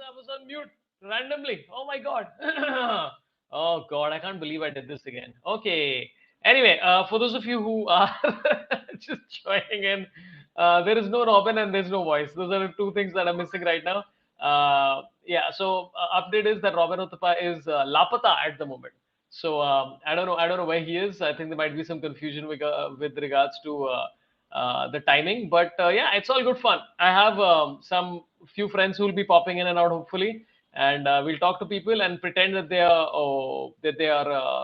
I was on mute randomly. Oh my God. Oh God, I can't believe I did this again. Okay. Anyway, for those of you who are just joining in, there is no Robin and there's no voice. Those are the two things that are missing right now. Yeah. So update is that Robin Uthappa is Lapata at the moment. So I don't know. I don't know where he is. I think there might be some confusion with regards to the timing. But yeah, it's all good fun. I have some few friends who will be popping in and out, hopefully, and we'll talk to people and pretend that they are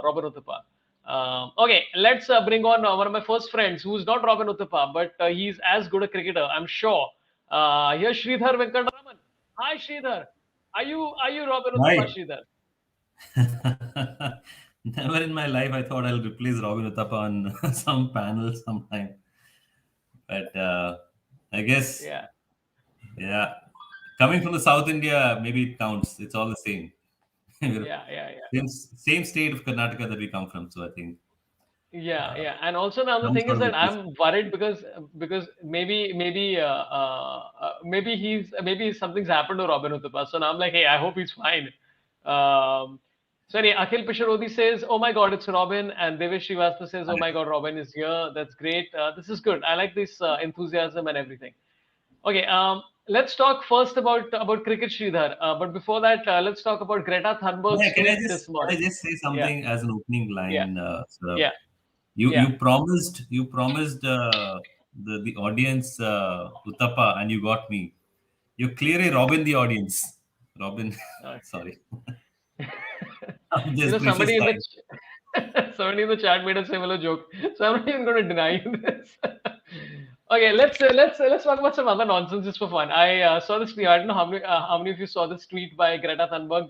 Robin Uthappa. Okay, let's bring on one of my first friends, who's not Robin Uthappa, but he's as good a cricketer, I'm sure. Here's Sridhar Venkataraman. Hi, Sridhar. Are you Robin Uthappa, Hi. Sridhar? Never in my life I thought I'll replace Robin Uthappa on some panel sometime. But I guess, Yeah, yeah, coming from the South India, maybe it counts. It's all the same. We're yeah, yeah, yeah. same state of Karnataka that we come from. So I think Yeah, uh, yeah, and also now the someone's thing got is to that replace. I'm worried because maybe something's happened to Robin Uthappa. So now I'm like, hey, I hope he's fine. Sorry, Akhil Pisharodi says, "Oh my God, it's Robin," and Devesh Srivastava says, "Oh my God, Robin is here." That's great. This is good. I like this enthusiasm and everything. Okay, let's talk first about cricket, Sridhar. But before that, let's talk about Greta Thunberg's Yeah, tweet this can morning. I just say Yeah, something as an opening yeah, line, Saurabh? yeah, You yeah. promised the audience Uthappa, and you got me. You're clearly Robin the audience. Robin, Okay. sorry, this precious Somebody in the time. somebody in the chat made a similar joke, so I'm not even going to deny you this. Okay, let's talk about some other nonsense just for fun. I saw this tweet. I don't know how many of you saw this tweet by Greta Thunberg.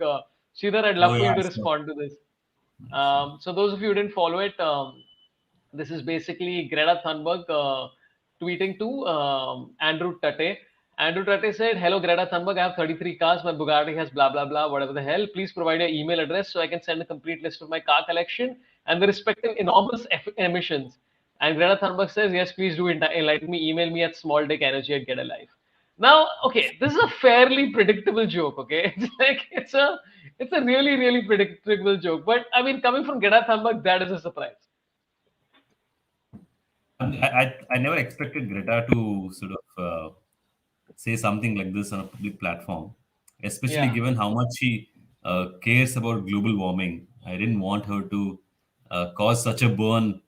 Sridhar, I'd Oh love for yeah, you to sure, respond to this. sure. So those of you who didn't follow it, this is basically Greta Thunberg tweeting to Andrew Tate. Andrew Tate said, "Hello, Greta Thunberg. I have 33 cars. My Bugatti has blah blah blah, whatever the hell. Please provide your email address so I can send a complete list of my car collection and the respective enormous emissions." And Greta Thunberg says, "Yes, please do enlighten me. Email me at smalldickenergy at Get a Life." Now, okay, this is a fairly predictable joke. Okay, it's a really predictable joke. But I mean, coming from Greta Thunberg, that is a surprise. I never expected Greta to sort of say something like this on a public platform, especially Yeah. given how much she cares about global warming. I didn't want her to cause such a burn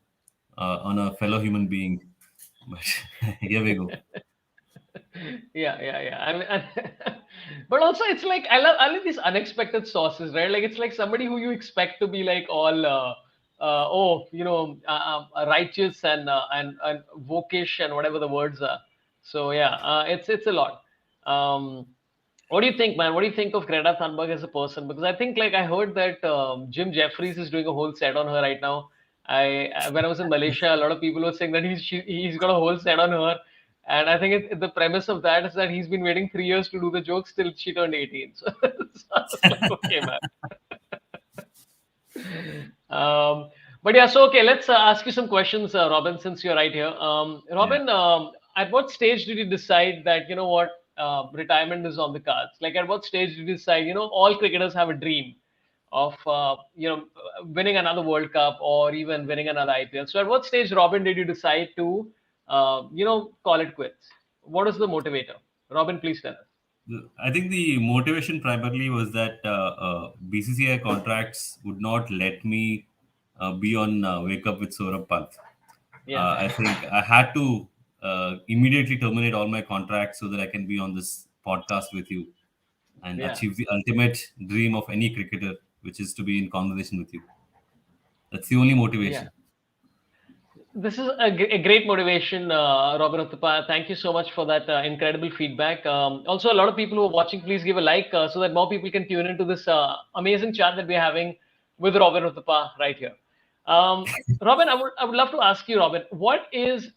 on a fellow human being. But here we go. Yeah. But also it's like I love these unexpected sources, right? Like it's like somebody who you expect to be like all righteous and vokish and whatever the words are. So yeah, it's a lot. Um, what do you think, man? What do you think of Greta Thunberg as a person? Because I think like I heard that Jim Jeffries is doing a whole set on her right now. When I was in Malaysia, a lot of people were saying that he's got a whole set on her, and I think the premise of that is that he's been waiting 3 years to do the jokes till she turned 18. So I was like, okay, man. But yeah, so okay, let's ask you some questions, Robin, since you're right here. Yeah. Robin, at what stage did you decide that you know what retirement is on the cards? Like, at what stage did you decide? All cricketers have a dream of winning another World Cup or even winning another IPL. So, at what stage, Robin, did you decide to call it quits? What is the motivator? Robin, please tell us. I think the motivation primarily was that BCCI contracts would not let me be on Wake Up with Saurabh Pant. Yeah, I think I had to immediately terminate all my contracts so that I can be on this podcast with you and yeah. achieve the ultimate dream of any cricketer, which is to be in conversation with you. That's the only Yeah. motivation. This is a great motivation, Robin Uthappa. Thank you so much for that incredible feedback. Also, a lot of people who are watching, please give a like so that more people can tune into this amazing chat that we're having with Robin Uthappa right here. Robin, I would love to ask you, Robin, what is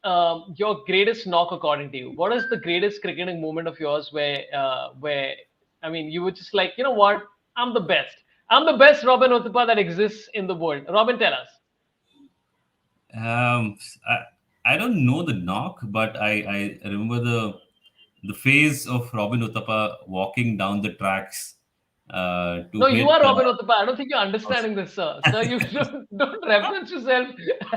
your greatest knock according to you? What is the greatest cricketing moment of yours where I mean, you were just like, you know what, I'm the best. I'm the best Robin Uthappa that exists in the world. Robin, tell us. Um, I don't know the knock, but I remember the phase of Robin Uthappa walking down the tracks to No, you are hit. Robin Uthappa. I don't think you're understanding this, sir. Sir, you don't reference yourself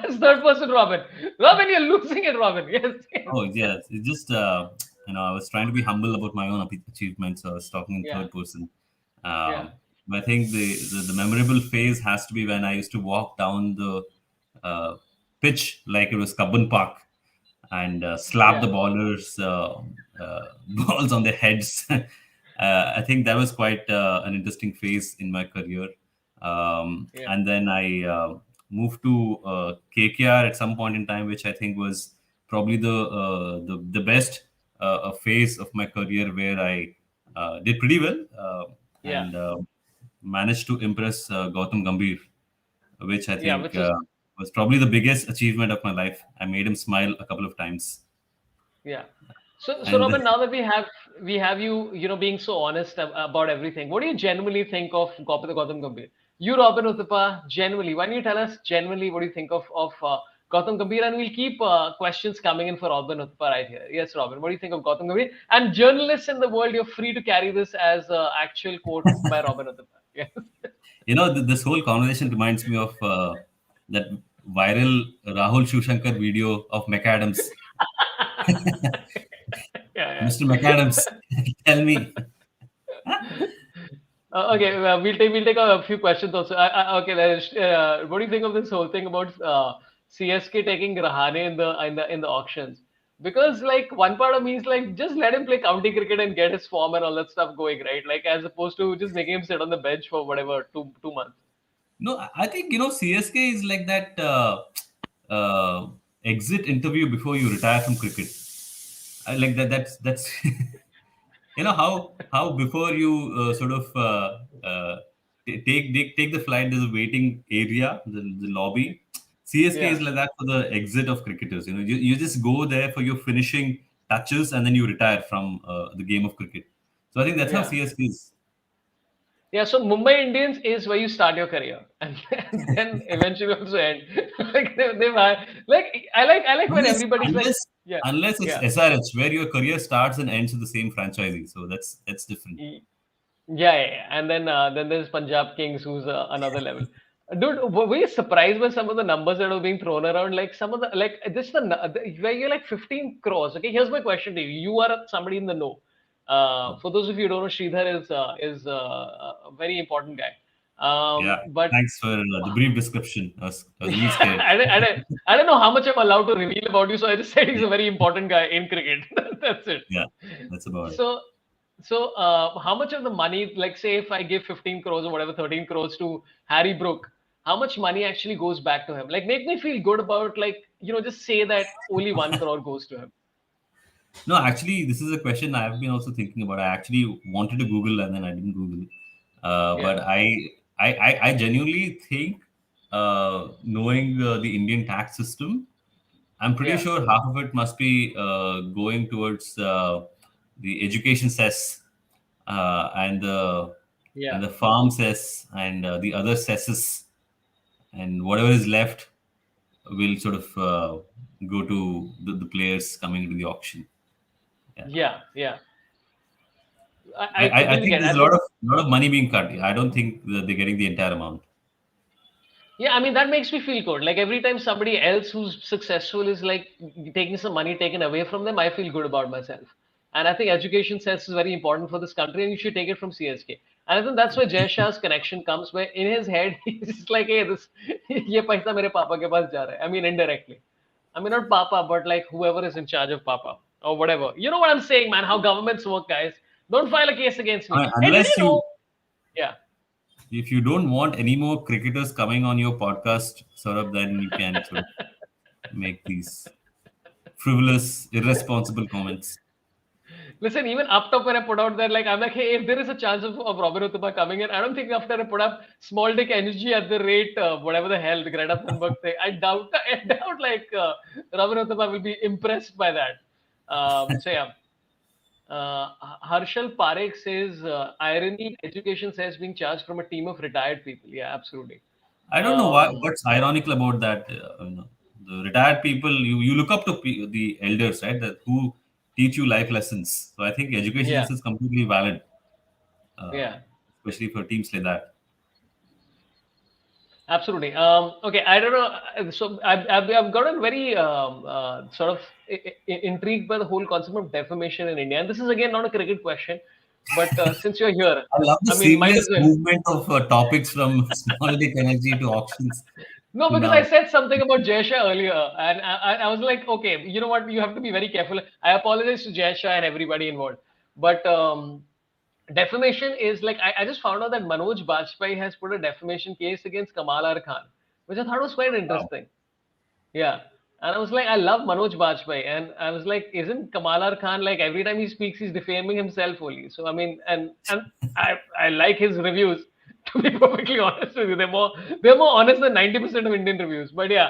as third person Robin. Robin, you're losing it, Robin. Yes, yes. Oh yes, it's just I was trying to be humble about my own achievements. So I was talking in Yeah, third person. yeah, But I think the memorable phase has to be when I used to walk down the uh, pitch like it was Cubbon Park and slap the yeah, ballers balls on their heads. I think that was quite an interesting phase in my career. yeah, And then I moved to KKR at some point in time, which I think was probably the best phase of my career where I did pretty well yeah, and managed to impress Gautam Gambhir, which I yeah. think Which is was probably the biggest achievement of my life. I made him smile a couple of times. yeah. So And Robin, now that we have you, being so honest about everything, what do you genuinely think of Gautam Gambhir? You, Robin Uthappa, genuinely, why don't you tell us genuinely what do you think of Gautam Gambhir? And we'll keep questions coming in for Robin Uthappa right here. Yes, Robin, what do you think of Gautam Gambhir? And journalists in the world, you're free to carry this as actual quote by Robin Uthappa. Yes. this whole conversation reminds me of that viral Rahul Shushankar video of McAdams. Yeah, Mr. McAdams, tell me. Okay, we'll take a few questions also. Okay, what do you think of this whole thing about CSK taking Rahane in the auctions? Because like one part of me is like just let him play county cricket and get his form and all that stuff going, right? Like as opposed to just making him sit on the bench for whatever two months. No, I think CSK is like that exit interview before you retire from cricket. I like that. That's how before you sort of take the flight, there's a waiting area, the lobby. CSK is Yeah, like that for the exit of cricketers. You just go there for your finishing touches and then you retire from the game of cricket. So I think that's how yeah. CSK is. Yeah, so Mumbai Indians is where you start your career, and, then eventually also end. Like like I like when Unless everybody's like, unless yeah, unless it's yeah. SRH where your career starts and ends with the same franchisee. So that's different. Yeah, yeah, yeah. And then there's Punjab Kings, who's another level. Dude, were you surprised by some of the numbers that were being thrown around? Like some of the like this where you're like 15 crores. Okay, here's my question to you. You are somebody in the know. For those of you who don't know, Sridhar is a very important guy. Yeah. But Thanks for the brief description. I was a little yeah, scared. I don't know how much I'm allowed to reveal about you, so I just said he's a very important guy in cricket. That's it. Yeah, that's about it. So, how much of the money, like say if I give 15 crores or whatever, 13 crores to Harry Brook, how much money actually goes back to him? Like, make me feel good about, like, just say that only 1 crore goes to him. No, actually, this is a question I've been also thinking about. I actually wanted to Google and then I didn't Google. Yeah, But I genuinely think, knowing the Indian tax system, I'm pretty yeah, sure half of it must be going towards the education cess and yeah, the farm cess and the other cesses, and whatever is left will sort of go to the players coming into the auction. Yeah. yeah. I I completely think get it. there's I think a lot of money being cut. I don't think that they're getting the entire amount. Yeah, I mean that makes me feel good. Like every time somebody else who's successful is like taking some money taken away from them, I feel good about myself. And I think education sense is very important for this country, and you should take it from CSK. And I think that's where Jay Shah's connection comes, where in his head he's just like, hey, this ye paisa mere papa ke paas ja raha hai. I mean indirectly. I mean not papa, but like whoever is in charge of papa or whatever. You know what I'm saying, man? How governments work, guys. Don't file a case against me. Hey, did Unless you know? you, Yeah. if you don't want any more cricketers coming on your podcast, Saurabh, then you can sort of make these frivolous, irresponsible comments. Listen, even up top when I put out there, like I'm like, hey, if there is a chance of Robin Uthappa coming in, I don't think after I put up small dick energy at the rate whatever the hell the Greta Thunberg thing, I doubt like Robin Uthappa will be impressed by that. So yeah. Harshal Parekh says, irony education says being charged from a team of retired people. Yeah, absolutely. I don't know why. Um, What's ironical about that? The retired people, you look up to the elders, right? That who teach you life lessons. So I think education Yeah, is completely valid, uh, yeah. especially for teams like that. Absolutely. Okay, I don't know. So I've gotten very sort of intrigued by the whole concept of defamation in India. And this is again not a cricket question, but since you're here, I love the I mean, might as seamless well. movement of topics from small tech energy to auctions No, to because I now. said something about Jaysha earlier, and I was like, okay, you know what? You have to be very careful. I apologize to Jaysha and everybody involved, but defamation is like I just found out that Manoj Bajpayee has put a defamation case against Kamal R Khan, which I thought was quite Wow. interesting. Yeah. And I was like, I love Manoj Bajpayee. And I was like, isn't Kamalar Khan like every time he speaks, he's defaming himself only? So I mean, and I like his reviews. To be perfectly honest with you, they're more honest than 90% of Indian reviews. But yeah,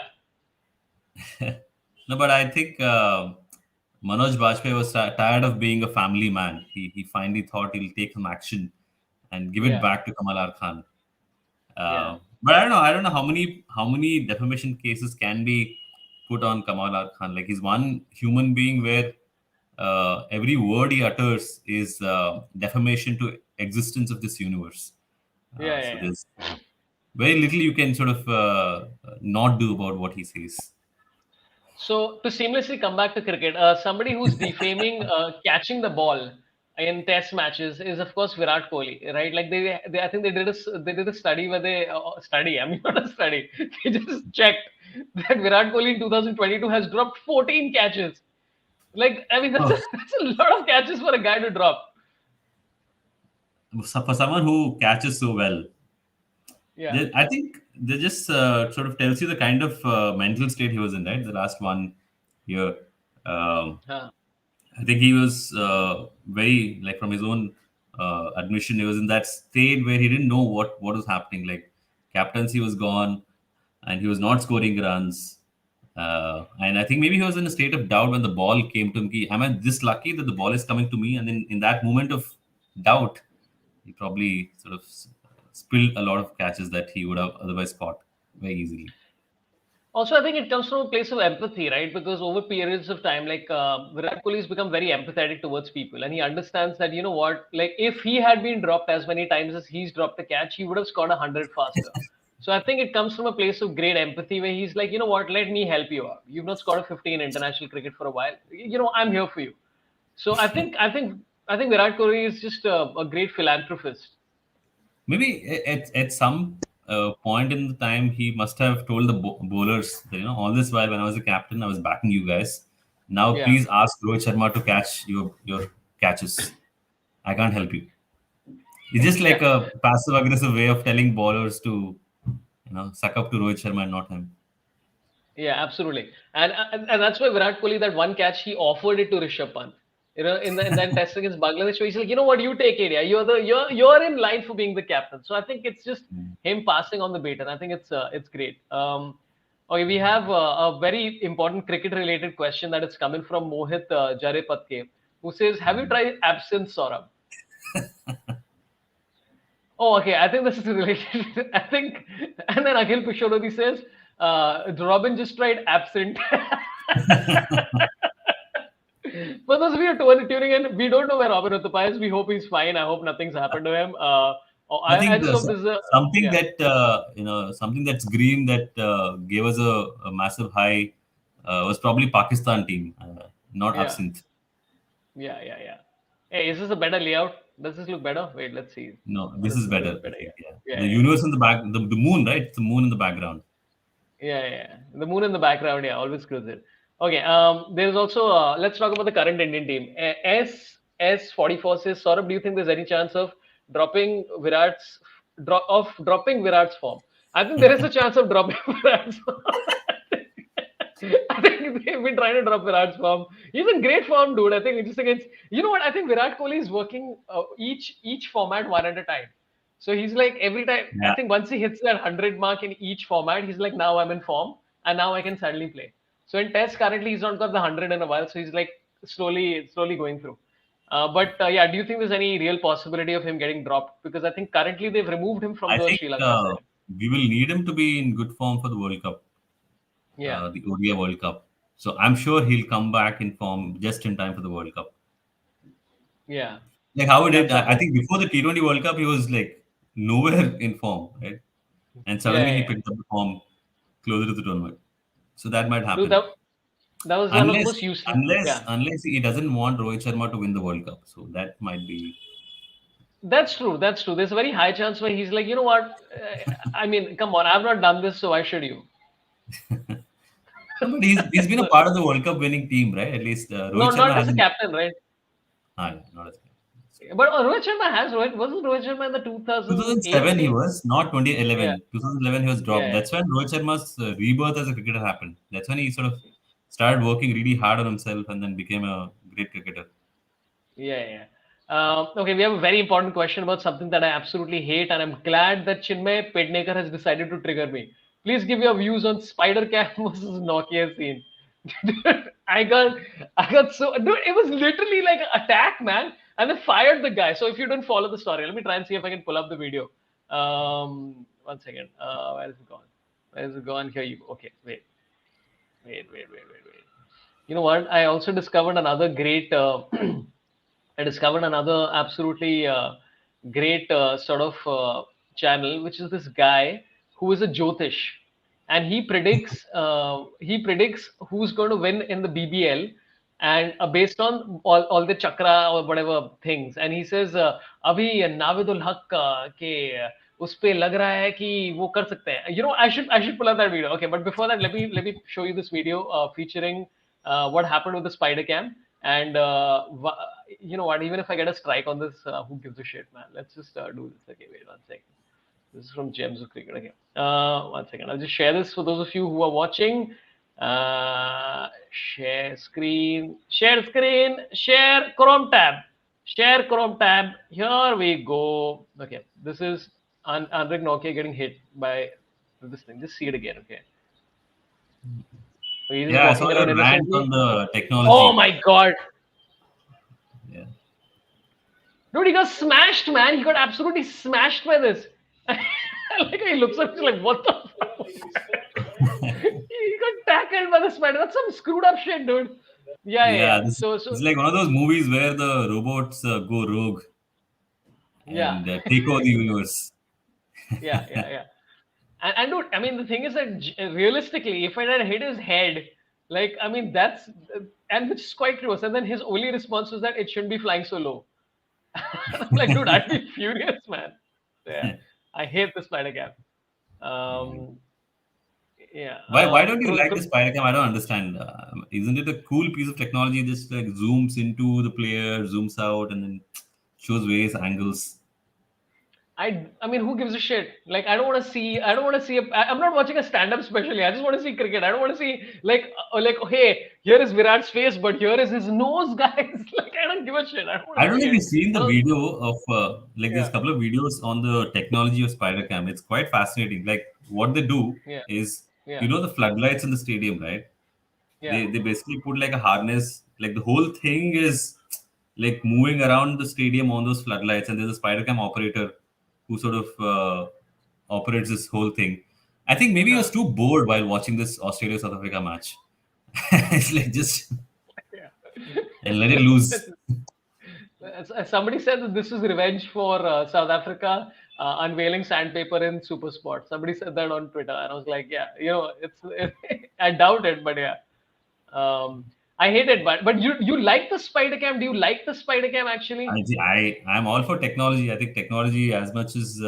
No, but I think Manoj Bajpayee was tired of being a family man. He finally thought he'll take some action and give it yeah, back to Kamal R Khan. yeah, But I don't know. I don't know how many defamation cases can be put on Kamal R Khan. Like he's one human being where every word he utters is defamation to existence of this universe. yeah, yeah, So yeah. there's very little you can sort of not do about what he says. So to seamlessly come back to cricket, somebody who's defaming catching the ball in Test matches is of course Virat Kohli, right? Like they I think they did a study where they study. I mean not a study. They just checked that Virat Kohli in 2022 has dropped 14 catches. Like I mean that's Oh. that's a lot of catches for a guy to drop. So for someone who catches so well, Yeah. I think they just sort of tells you the kind of mental state he was in, right? The last one year. Um, Huh. I think he was very like from his own admission, he was in that state where he didn't know what was happening. Like captaincy was gone, and he was not scoring runs. And I think maybe he was in a state of doubt when the ball came to him. Am I this lucky that the ball is coming to me? And then in that moment of doubt, he probably sort of spilled a lot of catches that he would have otherwise caught very easily. Also, I think it comes from a place of empathy, right? Because over periods of time, like Virat Kohli has become very empathetic towards people, and he understands that you know what, like if he had been dropped as many times as he's dropped a catch, he would have scored 100 faster. So I think it comes from a place of great empathy, where he's like, you know what, let me help you out. You've not scored a 50 in international cricket for a while. You know, I'm here for you. So I think Virat Kohli is just a great philanthropist. Maybe at some point in the time, he must have told the bowlers that, all this while when I was a captain, I was backing you guys. Now, Yeah, please ask Rohit Sharma to catch your catches. I can't help you. It's just like yeah. a passive aggressive way of telling bowlers to, suck up to Rohit Sharma and not him. Yeah, absolutely, and that's why Virat Kohli that one catch he offered it to Rishabh Pant. You know, in that test against Bangladesh, where he's like, you know what, you take it, yeah. You're in line for being the captain. So I think it's just Mm. him passing on the baton. I think it's great. Okay, we have a very important cricket related question that is coming from Mohit Jarepatke, who says, "Have you tried absinthe, Saurabh?" Oh, okay. I think this is related. I think, and then Akhil Pishorodi says, Robin just tried absent. For those of you tuning in, we don't know where Robin Uthappa is. We hope he's fine. I hope nothing's happened to him. I I think just hope this is a, something yeah, that something that's green that gave us a massive high was probably Pakistan team, not yeah, absinthe. yeah. Hey, is this a better layout? Does this look better? Wait, let's see. No, Oh, this this is is a better. little I better. think. Yeah, Yeah, the yeah, universe in the back, the moon, right? It's the moon in the background. yeah. The moon in the background, yeah, always screws it. Okay, there's also, let's talk about the current Indian team. S44 says, Saurabh, do you think there's any chance of dropping Virat's, dropping Virat's form? I think there is a chance of dropping Virat's form. I think they've been trying to drop Virat's form. He's in great form, dude. I think it's just against, you know what? I think Virat Kohli is working each format one at a time. So he's like every time. I Yeah, think once he hits that 100 mark in each format, he's like, now I'm in form, and now I can suddenly play. So in Test currently, he's not got the 100 in a while. So he's like slowly going through. But yeah, do you think there's any real possibility of him getting dropped? Because I think currently they've removed him from I the think Sri Lanka side. we will need him to be in good form for the World Cup, Yeah. the ODI World Cup. So I'm sure he'll come back in form just in time for the World Cup. Yeah, Like how he did, that's the I thing. think before the T20 World Cup, he was like nowhere in form, right? And Yeah, suddenly yeah, he yeah. picked up the form closer to the tournament. So that might Dude, happen. that was one of the Unless, most useless. unless, Yeah, unless he doesn't want Rohit Sharma to win the World Cup. So that might be. that's true. That's true. There's a very high chance where he's like, you know what? I mean, come on, I've not done this, so why should you? No, but he's been a So, part of the World Cup winning team, right? At least no, Rohit Sharma not as a hasn't. captain, right? Ah, yeah, not as. But Rohit Sharma has. Wasn't Rohit Sharma in the 2008 2007 he team? was, not Yeah, 2011. 2011 he was dropped. yeah, That's when Rohit Sharma's rebirth as a cricketer happened. That's when he sort of started working really hard on himself and then became a great cricketer. yeah, yeah. Okay, we have a very important question about something that I absolutely hate, and I'm glad that Chinmay Pednekar has decided to trigger me. Please give your views on Spider Cam versus Nokia scene. Dude, I got so, dude. It was literally like an attack, man, and they fired the guy. So if you don't follow the story, let me try and see if I can pull up the video. One second. Where is it gone? Where is it gone? Here you go. Okay, wait. You know what? I also discovered another great. I discovered another absolutely great sort of channel, which is this guy who is a Jyotish, and he predicts who's going to win in the BBL, and based on all the chakra or whatever things, and he says अभी नाविदुल हक के उस पे लग रहा है कि वो कर सकते हैं. You know, I should pull up that video. Okay, but before that, let me show you this video featuring what happened with the spider cam. And you know what? Even if I get a strike on this, who gives a shit, man? Let's just do this. Okay, wait 1 second. This is from Gems of Cricket. Okay, 1 second. I'll just share this for those of you who are watching. Share screen. Share screen. Share Chrome tab. Share Chrome tab. Here we go. Okay, this is Andrik Nokia getting hit by this thing. Just see it again. Okay, so he's just Yeah, I saw walking around your rant innocently. on the Oh technology. my god. Yeah. Dude, he got smashed, man. He got absolutely smashed by this. Like he looks at me like, what the fuck was that? He got tackled by the spider. That's some screwed up shit, dude. Yeah, yeah, Yeah, yeah. this So it's like one of those movies where the robots go rogue yeah, and take over the universe. yeah. And dude, I mean, the thing is that realistically, if it had hit his head, like, I mean, that's and which is quite close. And then his only response was that it shouldn't be flying so low. And I'm like, dude, I'd be furious, man. Yeah, I hate the spider cam. Um, yeah. Why don't you like the spider cam? I don't understand. Isn't it a cool piece of technology? Just like zooms into the player, zooms out, and then shows various angles. I mean, who gives a shit? Like, I don't want to see. I don't want to see. I'm not watching a stand-up specially. I just want to see cricket. I don't want to see like, oh, hey, here is Virat's face, but here is his nose, guys. Like, I don't give a shit. I don't want I to don't see know if it. you've seen the Uh, video of like there's a yeah, couple of videos on the technology of spider cam. It's quite fascinating. Like what they do yeah, is, yeah, the floodlights in the stadium, right? yeah. They basically put like a harness, like the whole thing is like moving around the stadium on those floodlights, and there's a spider cam operator who sort of operates this whole thing. I think maybe he was Huh. too bored while watching this Australia South Africa match. It's like just Yeah. and let it loose. Somebody said that this was revenge for South Africa unveiling sandpaper in Super Sport. Somebody said that on Twitter, and I was like, yeah, you know, it's. I doubt it, but yeah. I hate it, but you like the spider cam? Do you like the spider cam actually? I'm all for technology. I think technology, as much as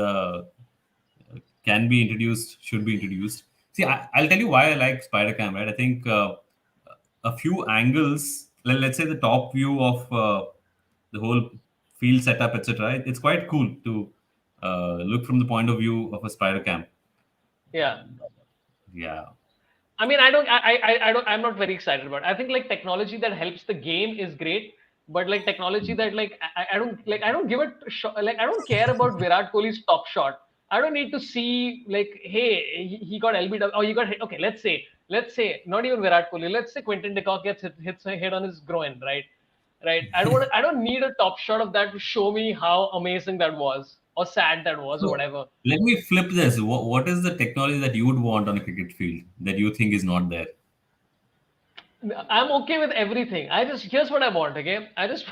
can be introduced, should be introduced. See, I'll tell you why I like Spider Cam. Right, I think a few angles. Let's say the top view of the whole field setup, etc. It's quite cool to look from the point of view of a Spider Cam. Yeah. Yeah, I mean, I don't, I'm not very excited about it. I think like technology that helps the game is great, but like technology that like I don't give it like I don't care about Virat Kohli's top shot. I don't need to see like, hey, he got LBW, oh, he got hit. Okay, let's say not even Virat Kohli. Let's say Quentin de Kock hits a hit on his groin, right? Right. I don't need a top shot of that to show me how amazing that was or sad that was or so whatever. let me flip this. What is the technology that you would want on a cricket field that you think is not there? I'm okay with everything. I just here's what I want. Okay, I just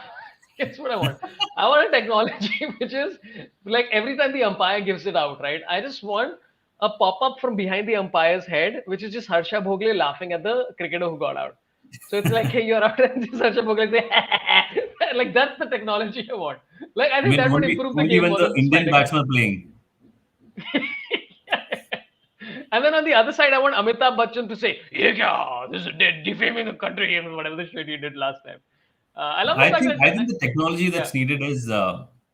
here's what I want. I want a technology which is like every time the umpire gives it out, right? I just want a pop up from behind the umpire's head, which is just Harsha Bhogle laughing at the cricketer who got out. So it's like, hey, you're out, and just Harsha Bhogle say, like that's the technology I want. Like I I think mean, that would only improve the only game when more the than the Indian spider cam. batsmen are playing. And then on the other side, I want Amitabh Bachchan to say, "Ye kya? This is defaming the country," and whatever the shit he did last time. I love the fact I that, think the technology yeah, that's needed is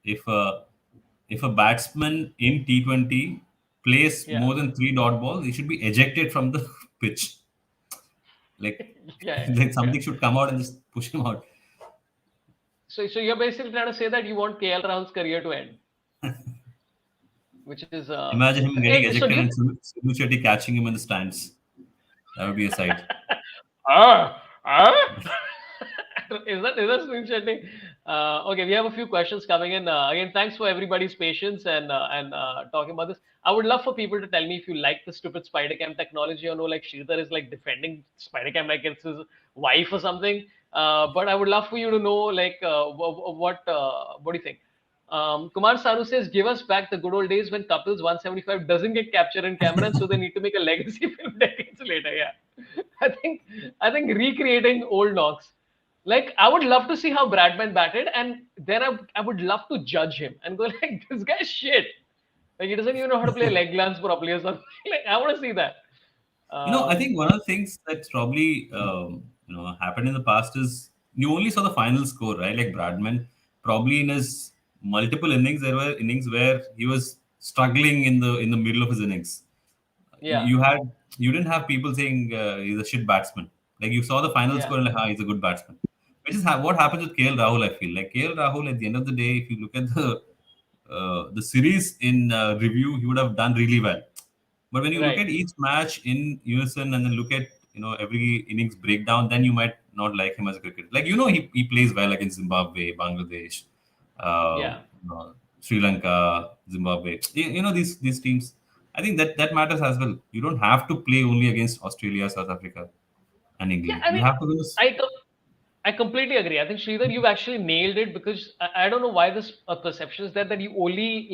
if if a batsman in T20 plays yeah, more than three dot balls, he should be ejected from the pitch. Like yeah, like yeah. something should come out and just push him out. So you're basically trying to say that you want KL Rahul's career to end, which is Imagine him getting so do ejected you and Sulu Shetty catching him in the stands. That would be a sight. Ah. Is that screenshotting? Okay, we have a few questions coming in. Again, thanks for everybody's patience and talking about this. I would love for people to tell me if you like the stupid spider cam technology or no. Like Sridhar is like defending spider cam like it's his wife or something. But I would love for you to know like what do you think? Kumar Sanu says, "Give us back the good old days when couples 175 doesn't get captured in camera, and so they need to make a legacy film decades later." Yeah, I think recreating old knocks. Like I would love to see how Bradman batted, and then I would love to judge him and go like, "This guy's shit. Like he doesn't even know how to play leg glance properly or something." Like I want to see that. I think one of the things that's probably happened in the past is you only saw the final score, right? Like Bradman, probably in his multiple innings, there were innings where he was struggling in the middle of his innings. Yeah, You had you didn't have people saying he's a shit batsman. Like you saw the final yeah, score and like, he's a good batsman. Which is what happens with KL Rahul. I feel like KL Rahul at the end of the day, if you look at the series in review, he would have done really well. But when you look right. at each match in unison and then look at every innings breakdown, then you might not like him as a cricketer. Like he plays well against Zimbabwe, Bangladesh, uh, Yeah. Sri Lanka, Zimbabwe. These teams. I think that matters as well. You don't have to play only against Australia, South Africa, and Yeah, England. I You mean, have to lose. I co- I completely agree. I think Sridhar, you've actually nailed it because I don't know why this perception is there that you only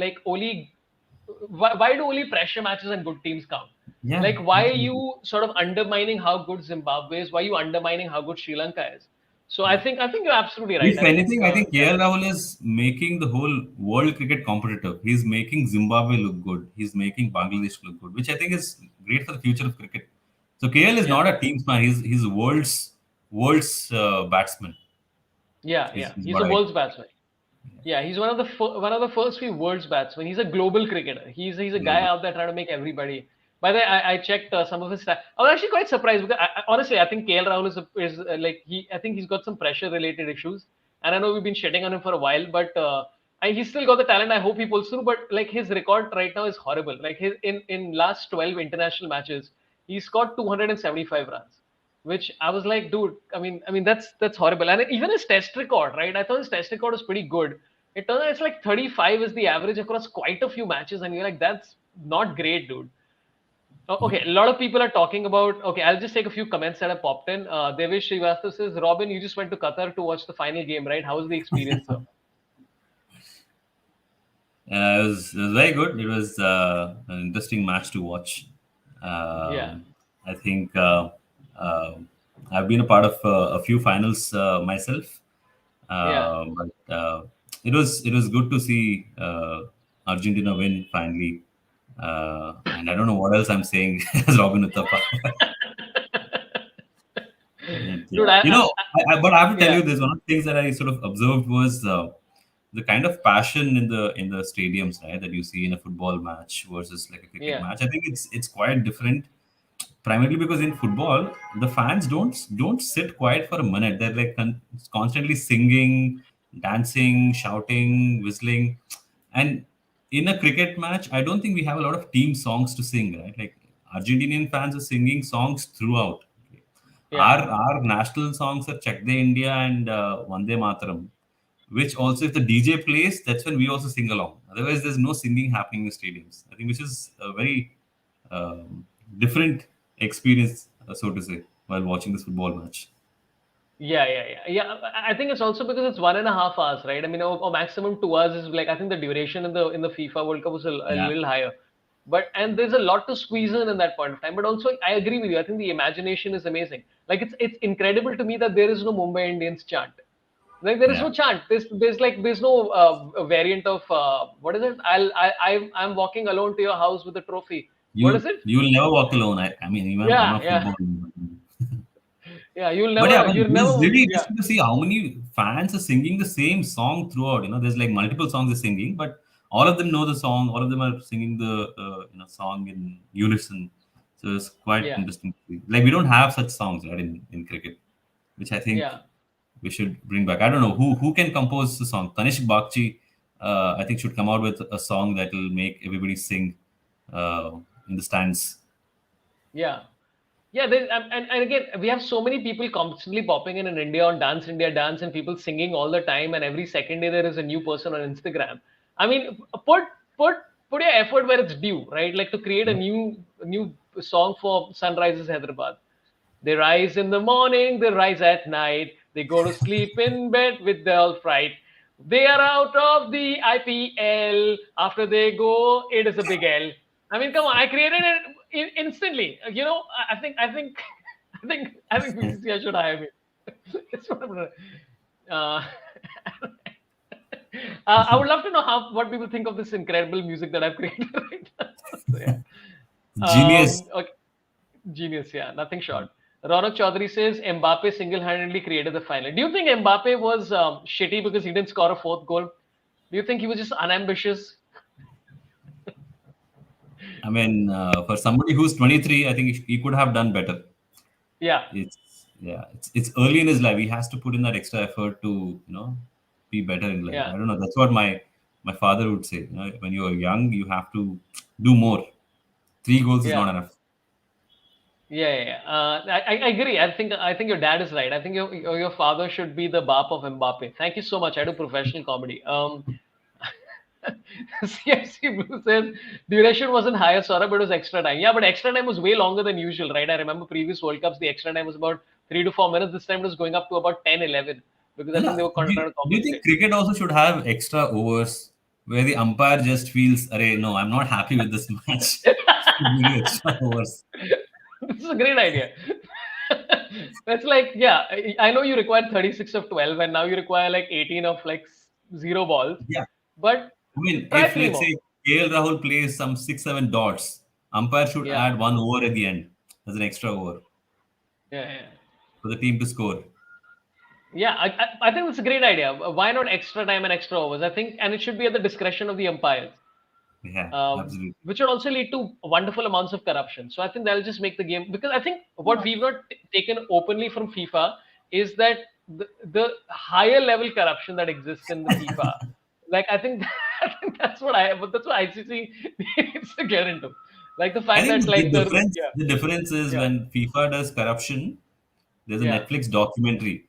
why do only pressure matches and good teams count? Yeah, Like why are absolutely. you sort of undermining how good Zimbabwe is? Why are you undermining how good Sri Lanka is? So I think you're absolutely right. If I think anything, I think yeah, KL Rahul is making the whole world cricket competitive. He's making Zimbabwe look good. He's making Bangladesh look good, which I think is great for the future of cricket. So KL is yeah, not a team's man. He's world's batsman. yeah. Is He's what a I world's batsman. Yeah, he's one of the first few world's batsmen. He's a global cricketer. He's a guy global. out there trying to make everybody. By the way, I checked some of his stats. I was actually quite surprised because honestly, I think KL Rahul is like he. I think he's got some pressure related issues, and I know we've been shitting on him for a while, but he's still got the talent. I hope he pulls through. But like his record right now is horrible. Like his in last 12 international matches, he scored 275 runs, which I was like, dude, I mean that's horrible. And even his test record, right? I thought his test record was pretty good. It turns out it's like 35 is the average across quite a few matches, and you're like, that's not great, dude. Okay, a lot of people are talking about. Okay, I'll just take a few comments that have popped in. Devesh Srivastav says, Robin, you just went to Qatar to watch the final game, right? How was the experience, sir? It was very good. It was an interesting match to watch. Yeah, I think uh, I've been a part of a few finals myself, yeah. but it was good to see Argentina win finally. And I don't know what else I'm saying as Robin Uthappa. And, Dude, but I have to tell yeah, you this. One of the things that I sort of observed was the kind of passion in the stadiums, right, that you see in a football match versus like a cricket yeah, match. I think it's quite different. Primarily because in football, the fans don't sit quiet for a minute. They're like constantly singing, dancing, shouting, whistling, and in a cricket match, I don't think we have a lot of team songs to sing, right? Like Argentinian fans are singing songs throughout. yeah. Our national songs are Chak De India and Vande Mataram, which also if the DJ plays, that's when we also sing along. Otherwise, there's no singing happening in the stadiums. I think which is a very different experience, so to say. while watching this football match. Yeah. I think it's also because it's 1.5 hours, right? I mean, or maximum 2 hours is like I think the duration in the FIFA World Cup was a Yeah, little higher, but and there's a lot to squeeze in that point of time. But also, I agree with you. I think the imagination is amazing. Like it's incredible to me that there is no Mumbai Indians chant. Like there is yeah. no chant. There's no variant of what is it? I'm walking alone to your house with a trophy. What is it? You'll never walk alone. I mean, even I'm Yeah, a yeah, football. yeah. But yeah, You'll this is never. really Yeah, interesting to see how many fans are singing the same song throughout. There's like multiple songs they're singing, but all of them know the song. All of them are singing the song in unison. So it's quite yeah, interesting to see. Like we don't have such songs, right, in cricket, which I think yeah. we should bring back. I don't know who can compose the song. Tanishq Bagchi, I think, should come out with a song that will make everybody sing uh, in the stands. Yeah. Yeah, and again, we have so many people constantly popping in India on Dance India Dance and people singing all the time, and every second day there is a new person on Instagram. I mean, put put your effort where it's due, right? Like to create a Yeah. new song for Sunrises Hyderabad. They rise in the morning, they rise at night, they go to sleep in bed with dull fright. They are out of the IPL. After they go, it is a big L. I mean, come on, I created it instantly. I think BCCI should hire me. That's what I'm gonna. Uh, I would love to know what people think of this incredible music that I've created right now. So yeah. Genius. Okay. Genius, yeah, nothing short. Ronak Chaudhary says Mbappe single-handedly created the final. Do you think Mbappe was shitty because he didn't score a fourth goal? Do you think he was just unambitious? I mean, for somebody who's 23, I think he could have done better. Yeah, It's early in his life. He has to put in that extra effort to be better in life. yeah, I don't know. That's what my father would say. When you're young, you have to do more. 3 goals is yeah, not enough. yeah. I agree. I think your dad is right. I think your father should be the bap of Mbappe. Thank you so much. I do professional comedy. CFC Blue says duration wasn't higher, Saurabh, but it was extra time. Yeah, but extra time was way longer than usual, right? I remember previous World Cups, the extra time was about 3 to 4 minutes. This time it was going up to about 10, 11 because I No, no. think they were Do, trying to do you think compensate. cricket also should have extra overs where the umpire just feels, "Arey, no, I'm not happy with this match. Give me extra overs." This is a great idea. That's like, yeah, I know you require 36 of 12 and now you require like 18 of like zero balls, Yeah. but I mean, try if three let's more. say KL Rahul plays some 6, 7 dots, umpire should Yeah, add 1 over at the end as an extra over yeah. for the team to score. Yeah, I think that's a great idea. Why not extra time and extra overs? I think, and it should be at the discretion of the umpires, Yeah, absolutely. which would also lead to wonderful amounts of corruption. So I think that'll just make the game because I think what we've not taken openly from FIFA is that the higher level corruption that exists in the FIFA. Like I think, but that's what ICC needs to get into. Like the I fact think that like yeah, the difference is yeah, when FIFA does corruption, there's a yeah, Netflix documentary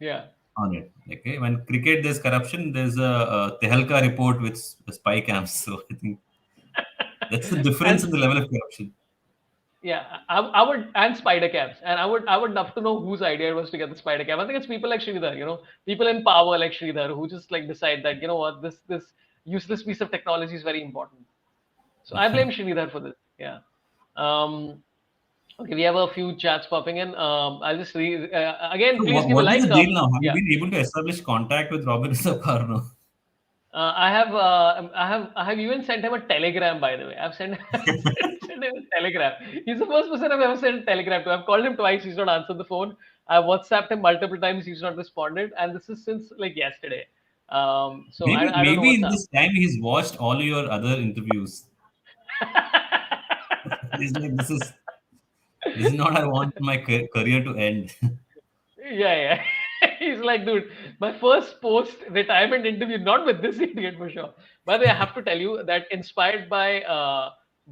yeah. on it. Okay, when cricket there's corruption, there's a Tehelka report with spy cams. So I think that's the difference And in the level of corruption. yeah, I would and spider caps, and I would love to know whose idea it was to get the spider cap. I think it's people like Sridhar, people in power like Sridhar who just like decide that what this useless piece of technology is very important. So I blame Sridhar for this. Yeah. Um. Okay, we have a few chats popping in. I'll just read again. So Please give a what is like. the deal now? Have you Yeah. been able to establish contact with Robin Uthappa or no? I have even sent him a telegram. By the way, I've sent sent him a telegram. He's the first person I've ever sent a telegram to. I've called him twice. He's not answered the phone. I've WhatsApped him multiple times. He's not responded, and this is since like yesterday. So I don't know Maybe what's in up. this time he's watched all your other interviews. He's like, this is not I want my career to end. Yeah. He's like, dude, my first post retirement interview, not with this idiot for sure. By the way, I have to tell you that inspired by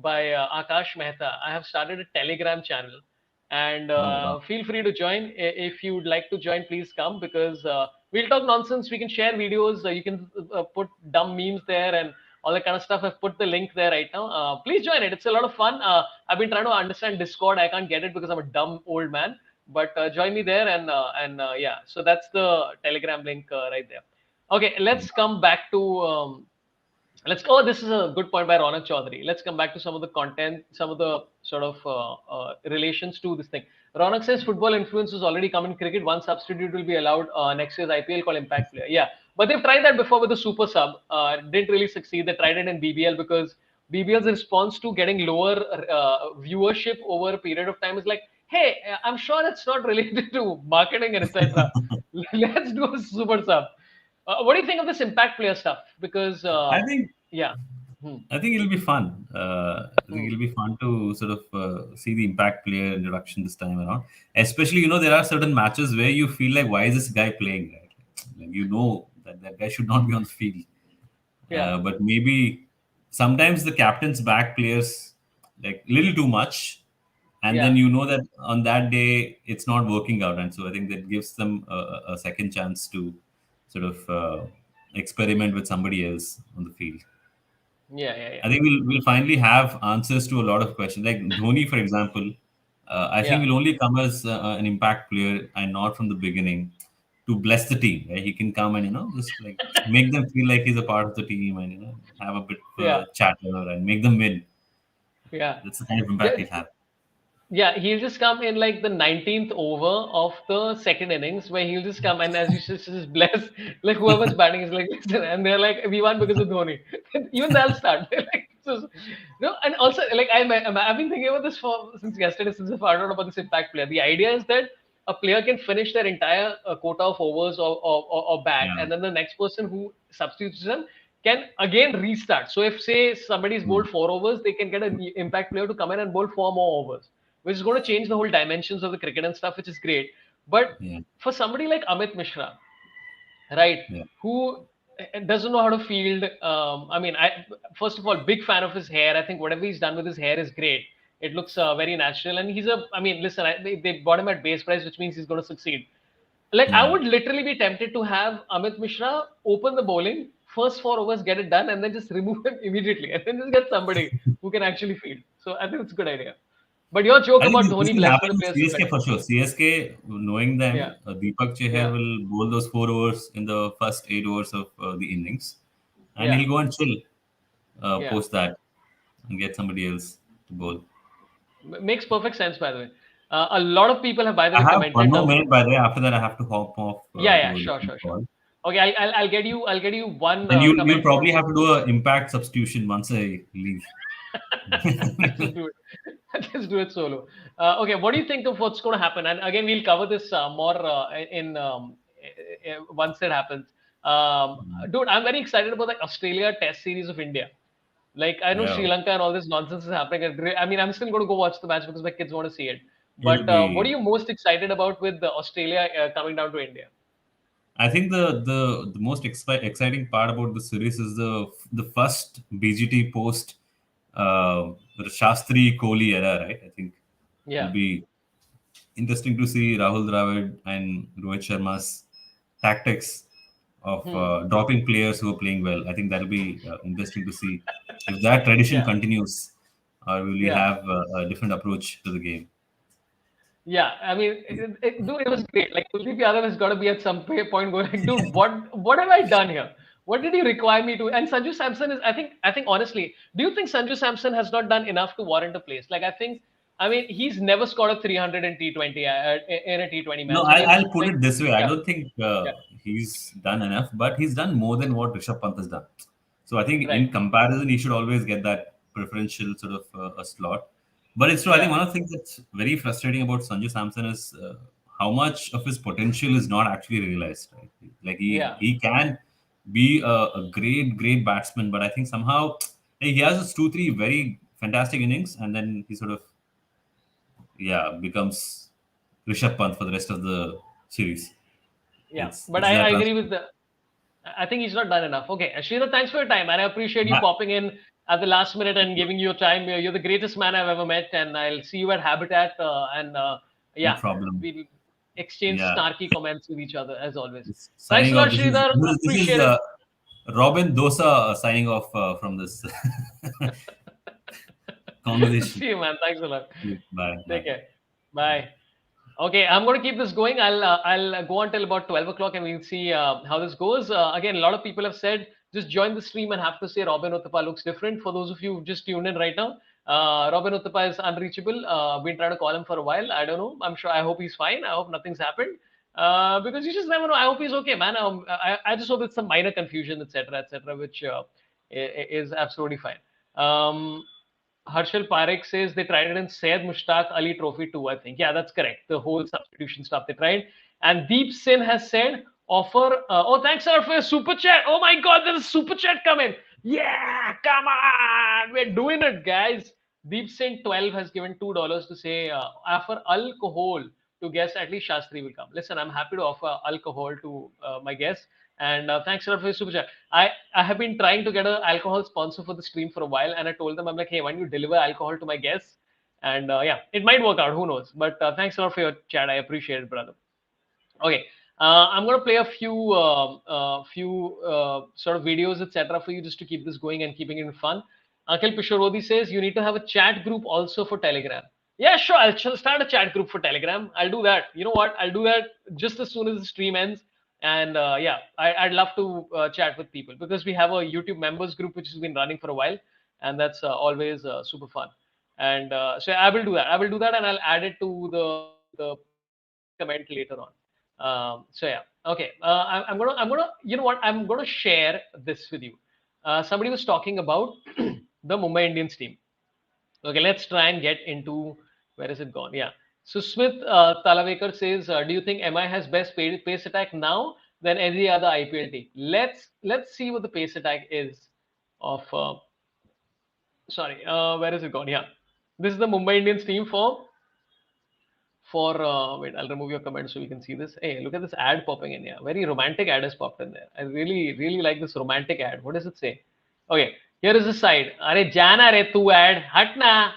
Akash Mehta, I have started a Telegram channel, and Oh wow. feel free to join. If you would like to join, please come because we'll talk nonsense. We can share videos. You can put dumb memes there, and all that kind of stuff. I've put the link there right now. Please join it. It's a lot of fun. I've been trying to understand Discord. I can't get it because I'm a dumb old man. But join me there, and yeah. So that's the Telegram link right there. Okay, let's come back to let's oh, this is a good point by Ronak Chaudhary. Let's come back to some of the content, some of the sort of relations to this thing. Ronak says football influence has already come in cricket. One substitute will be allowed next year's IPL called impact player. Yeah, but they've tried that before with the super sub. Didn't really succeed. They tried it in BBL because BBL's response to getting lower viewership over a period of time is like, hey, I'm sure it's not related to marketing and etc. Let's do a super sub. What do you think of this impact player stuff? Because I think yeah. Hmm. I think it'll be fun. I think Hmm. it'll be fun to sort of see the impact player introduction this time around. Especially, there are certain matches where you feel like, why is this guy playing? Right? Like, that that guy should not be on the field. Yeah. But maybe sometimes the captains back players like little too much, and then Yeah. that on that day it's not working out, and so I think that gives them a second chance to sort of experiment with somebody else on the field. Yeah. Yeah. Yeah. I think we'll finally have answers to a lot of questions. Like Dhoni, for example, I think Yeah. will only come as an impact player and not from the beginning to bless the team. Right? He can come and just like make them feel like he's a part of the team and have a bit of Yeah. chatter and make them win. Yeah. That's the kind of impact The- he'll have. Yeah, he'll just come in like the 19th over of the second innings, where he'll just come and as you just bless, like whoever's batting is like, listen, and they're like, we won because of Dhoni. Even they'll start. They're like, no, and also like I've been thinking about this for since yesterday, since I found out about this impact player. The idea is that a player can finish their entire quota of overs or bat, Yeah. and then the next person who substitutes them can again restart. So if say somebody's Mm. bowled 4 overs, they can get an impact player to come in and bowl 4 more overs, which is going to change the whole dimensions of the cricket and stuff, which is great. But Yeah. for somebody like Amit Mishra, right, Yeah. who doesn't know how to field, I mean, I first of all, big fan of his hair. I think whatever he's done with his hair is great. It looks very natural, and I mean, listen, they bought him at base price, which means he's going to succeed. Like I Yeah. would literally be tempted to have Amit Mishra open the bowling, first 4 overs, get it done, and then just remove him immediately, and then just get somebody who can actually field. So I think it's a good idea. But your joke I think about this Dhoni will blessing happen the in players is CSK better. for sure. CSK, knowing Yeah, them, Deepak Chahar yeah, will bowl those 4 overs in the first 8 overs of the innings, and yeah, he'll go and chill yeah. post that and get somebody else to bowl. Makes perfect sense, by the way. A lot of people have, by the I way, have one commented. more minute by the way. After that, I have to hop off Yeah, yeah, to a sure, different sure, sure. call. Okay, I'll get you one And you'll comment for. probably have to do an impact substitution once I leave. Let's just do it. Let's do it solo. Okay, what do you think of what's going to happen? And again, we'll cover this more in once it happens. Dude, I'm very excited about the Australia Test series of India. Like I know Sri Yeah, Lanka and all this nonsense is happening. I mean, I'm still going to go watch the match because my kids want to see it. it'll But what are be. you most excited about with Australia coming down to India? I think the most exciting part about the series is the first BGT post the Shastri Kohli era, right? I think it'll Yeah, be interesting to see Rahul Dravid and Rohit Sharma's tactics of hmm. dropping players who are playing well. I think that'll be interesting to see if that tradition Yeah, continues, or will we yeah. have a different approach to the game? Yeah, I mean, dude, it was great. Like Kuldeep Yadav has got to be at some point going like, dude, what have I done here? What did you require me to? And Sanju Samson is, I think honestly, do you think Sanju Samson has not done enough to warrant a place? Like, I mean, he's never scored a 300 in T20 in a T20 No, match. I mean, I'll put like, it this way. I yeah, don't think yeah, he's done enough, but he's done more than what Rishabh Pant has done. So I think right, in comparison, he should always get that preferential sort of a slot. But it's true. I think yeah, one of the things that's very frustrating about Sanju Samson is how much of his potential is not actually realized. Right? Like yeah, he can be a great batsman, but I think somehow he has his 2 3 very fantastic innings, and then he sort of becomes Rishabh Pant for the rest of the series. yeah. It's But it's that I agree with transfer. the. I think he's not done enough. Okay, Ashira, thanks for your time, and I appreciate you Yeah, popping in at the last minute and giving your time. You're the greatest man I've ever met, and I'll see you at Habitat. And no yeah, problem. we'll exchange Yeah, snarky comments with each other as always. Thanks a signing lot, off. This is Sridhar. this is this is Appreciate it. Robin Dosa signing off from this conversation. See you, man. Thanks a lot. Bye. Take Bye. care. Bye. Okay, I'm going to keep this going. I'll go until about 12 o'clock, and we'll see how this goes. Again, a lot of people have said just join the stream and have to say Robin Uthappa looks different. For those of you who just tuned in right now, Robin Uthappa is unreachable. Been trying to call him for a while. I don't know. I'm sure. I hope he's fine. I hope nothing's happened. Because you just never know. I hope he's okay, man. I just hope it's some minor confusion, etc., which is absolutely fine. Harshal Parekh says they tried it in Syed Mushtaq Ali Trophy too, I think. Yeah, that's correct. The whole substitution stuff they tried. And Deep Sin has said, offer. Oh, thanks, sir, for your super chat. Oh my God, there's a super chat coming. Yeah, come on. We're doing it, guys. Deep Sin 12 has given $2 to say, offer alcohol to guess at least Shastri will come. Listen, I'm happy to offer alcohol to my guests. And thanks a lot for your super chat. I have been trying to get an alcohol sponsor for the stream for a while, and I told them, I'm like, hey, why don't you deliver alcohol to my guests? And yeah, it might work out. Who knows? But thanks a lot for your chat. I appreciate it, brother. Okay, I'm gonna play a few sort of videos, etc., for you just to keep this going and keeping it fun. Akhil Pishorodhi says you need to have a chat group also for Telegram. Yeah, sure. I'll start a chat group for Telegram. I'll do that. You know what? I'll do that just as soon as the stream ends. And yeah, I'd love to chat with people because we have a YouTube members group which has been running for a while, and that's always super fun. And so I will do that. I will do that, and I'll add it to the pinned comment later on. So yeah, okay. I'm gonna you know what? I'm gonna share this with you. Somebody was talking about the Mumbai Indians team. Okay, let's try and get into where is it gone? Yeah. So Smith Talavekar says, do you think MI has best pace attack now than any other IPL team? Let's see what the pace attack is of. Sorry, where is it gone? Yeah, this is the Mumbai Indians team for wait, I'll remove your comment so we can see this. Hey, look at this ad popping in here. Very romantic ad has popped in there. I really like this romantic ad. What does it say? Okay, here is the side. Are jana re tu ad hatna.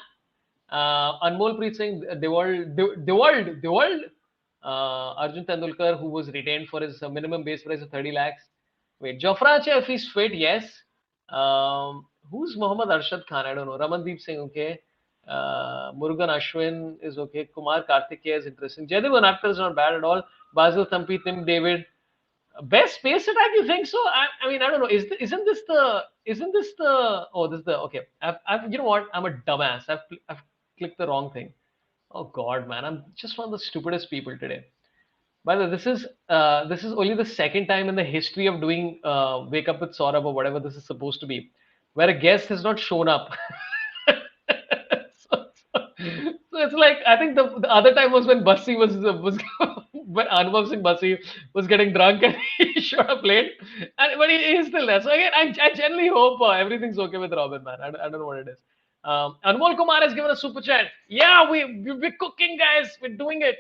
Anmol Preet Singh, the world. Arjun Tendulkar, who was retained for his minimum base price of 30 lakhs. Wait, Jofra Archer, if he's fit, yes. Who's Mohammad Arshad Khan? I don't know. Ramandeep Singh, okay. Murugan Ashwin is okay. Kumar Kartikeya is interesting. Jaidev Unadkar is not bad at all. Basil Thampi, Tim David. Best space attack, you think so? I mean, I don't know. Isn't this the? Oh, this is the. Okay, you know what? I'm a dumbass. I've clicked the wrong thing. Oh God, man, I'm just one of the stupidest people today. By the way, this is only the second time in the history of doing Wake Up with Saurabh or whatever this is supposed to be, where a guest has not shown up. So it's like I think the other time was when Bassi was when Anubhav Singh Bassi was getting drunk and he showed up late, and but he's still there. So again, I genuinely hope everything's okay with Robin, man. I don't know what it is. Anmol Kumar has given a super chat. Yeah, we're cooking, guys. We're doing it.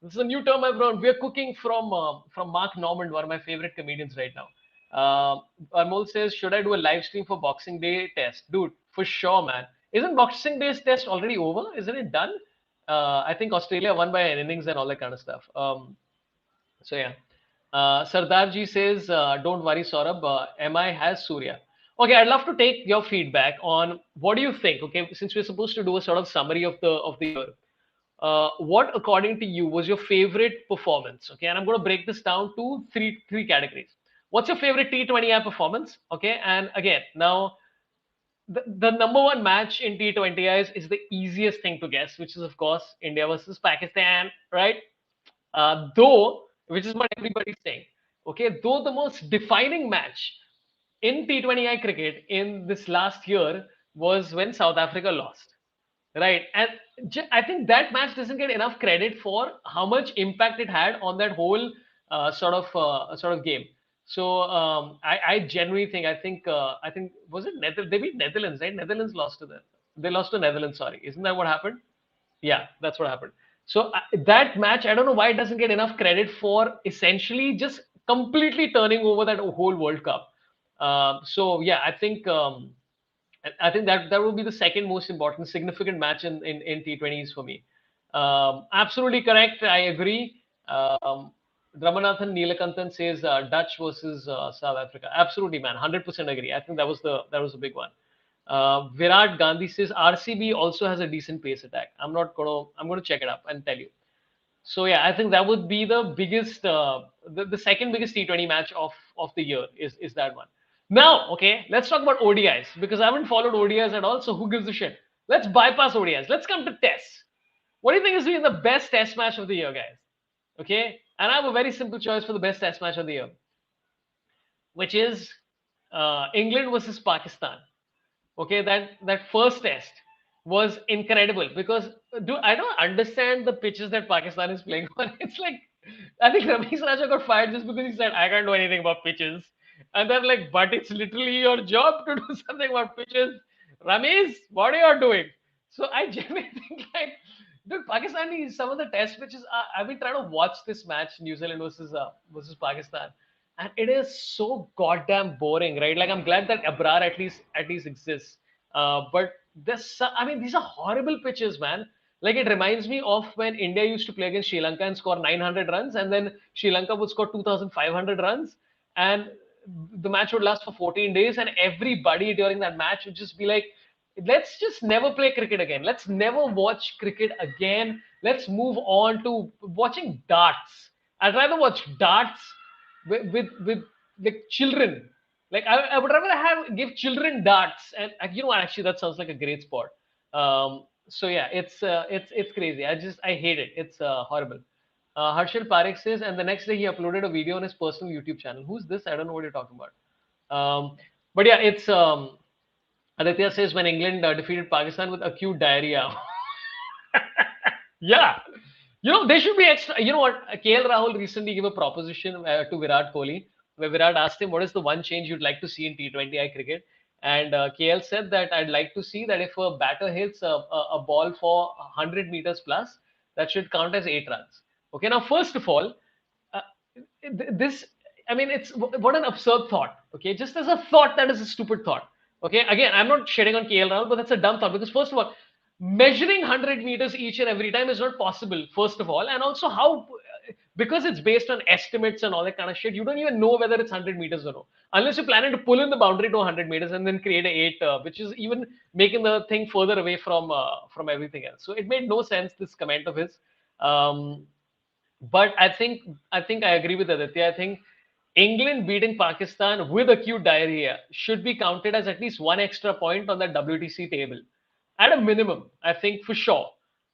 This is a new term I've learned. We're cooking from Mark Normand, one of my favorite comedians right now. Anmol says, should I do a live stream for Boxing Day test? Dude, for sure, man. Isn't Boxing Day's test already over? Isn't it done? I think Australia won by an innings and all that kind of stuff. So yeah. Sardarji says, don't worry, Saurabh. MI has Surya. Okay, I'd love to take your feedback on what do you think? Okay, since we're supposed to do a sort of summary of the year, what according to you was your favorite performance? Okay, and I'm going to break this down to three categories. What's your favorite T20I performance? Okay, and again, now the number one match in T20Is is the easiest thing to guess, which is of course India versus Pakistan, right? Though, which is what everybody's saying. Okay, though the most defining match in T20I cricket in this last year was when South Africa lost. Right. And I think that match doesn't get enough credit for how much impact it had on that whole sort of game. So I genuinely think I think was it Netherlands? They beat Netherlands, right? Netherlands lost to them. They lost to Netherlands. Sorry, isn't that what happened? Yeah, that's what happened. So that match, I don't know why it doesn't get enough credit for essentially just completely turning over that whole World Cup. So yeah, I think that will be the second most important, significant match in T20s for me. Absolutely correct. I agree. Ramanathan Neelakantan says Dutch versus South Africa. Absolutely, man. 100% agree. I think that was a big one. Virat Gandhi says RCB also has a decent pace attack. I'm gonna check it up and tell you. So yeah, I think that would be the biggest, the second biggest T20 match of the year is that one. Now, okay, let's talk about ODIs because I haven't followed ODIs at all. So who gives a shit? Let's bypass ODIs. Let's come to Tests. What do you think has been the best Test match of the year, guys? Okay, and I have a very simple choice for the best Test match of the year, which is England versus Pakistan. Okay, that first test was incredible because I don't understand the pitches that Pakistan is playing on. It's like I think Ramesh Raja got fired just because he said I can't do anything about pitches, and they're like, but it's literally your job to do something about pitches. Ramesh, what are you doing? So I genuinely think like, dude, Pakistani some of the test pitches. I've been trying to watch this match, New Zealand versus Pakistan, and it is so goddamn boring, right? Like I'm glad that Abrar at least exists, but I mean, these are horrible pitches, man. Like it reminds me of when India used to play against Sri Lanka and score 900 runs, and then Sri Lanka would score 2,500 runs, and the match would last for 14 days, and everybody during that match would just be like, let's just never play cricket again. Let's never watch cricket again. Let's move on to watching darts. I'd rather watch darts with like children. Like I would rather have give children darts, and you know what? Actually, that sounds like a great sport. So yeah, it's crazy. I hate it. It's horrible. Harshal Parekh says, and the next day he uploaded a video on his personal YouTube channel. Who's this? I don't know what you're talking about. But yeah, it's Aditya says when England defeated Pakistan with acute diarrhea. Yeah. You know, they should be extra. You know what? KL Rahul recently gave a proposition to Virat Kohli, where Virat asked him, what is the one change you'd like to see in T20I cricket? And KL said that I'd like to see that if a batter hits a ball for 100 meters plus, that should count as 8 runs. Okay, now, first of all, uh, this, I mean, it's what an absurd thought. Okay, just as a thought, that is a stupid thought. Okay, again, I'm not shedding on KL Rahul, but that's a dumb thought because, first of all, measuring 100 meters each and every time is not possible, first of all, and also how, because it's based on estimates and all that kind of shit, you don't even know whether it's 100 meters or no, unless you're planning to pull in the boundary to 100 meters and then create a 8, which is even making the thing further away from everything else. So it made no sense, this comment of his. Um, but I think I agree with Aditya. I think England beating Pakistan with acute diarrhea should be counted as at least one extra point on that WTC table, at a minimum. I think for sure.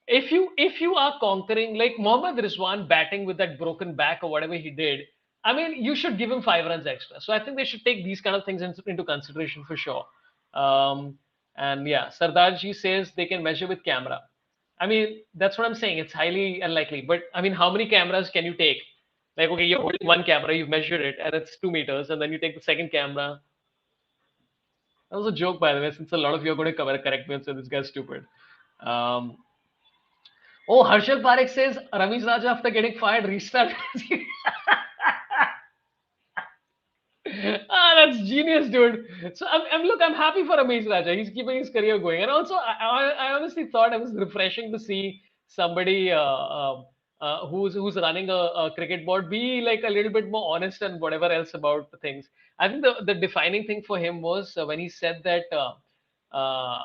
If you are conquering like Mohammad Rizwan batting with that broken back or whatever he did, I mean you should give him 5 runs extra. So I think they should take these kind of things into consideration for sure. Um, and yeah, Sardarji says they can measure with camera. I mean, that's what I'm saying. It's highly unlikely. But I mean, how many cameras can you take? Like, okay, you're holding one camera, you've measured it, and it's 2 meters, and then you take the second camera. That was a joke, by the way, since a lot of you are going to correct me and say this guy's stupid. Um, oh, Harshal Parekh says Ramesh Raja, after getting fired, restarted. That's genius, dude. So I'm happy for Ramesh Raja. He's keeping his career going, and also I honestly thought it was refreshing to see somebody who's running a cricket board be like a little bit more honest and whatever else about the things. I think the defining thing for him was when he said that. Uh,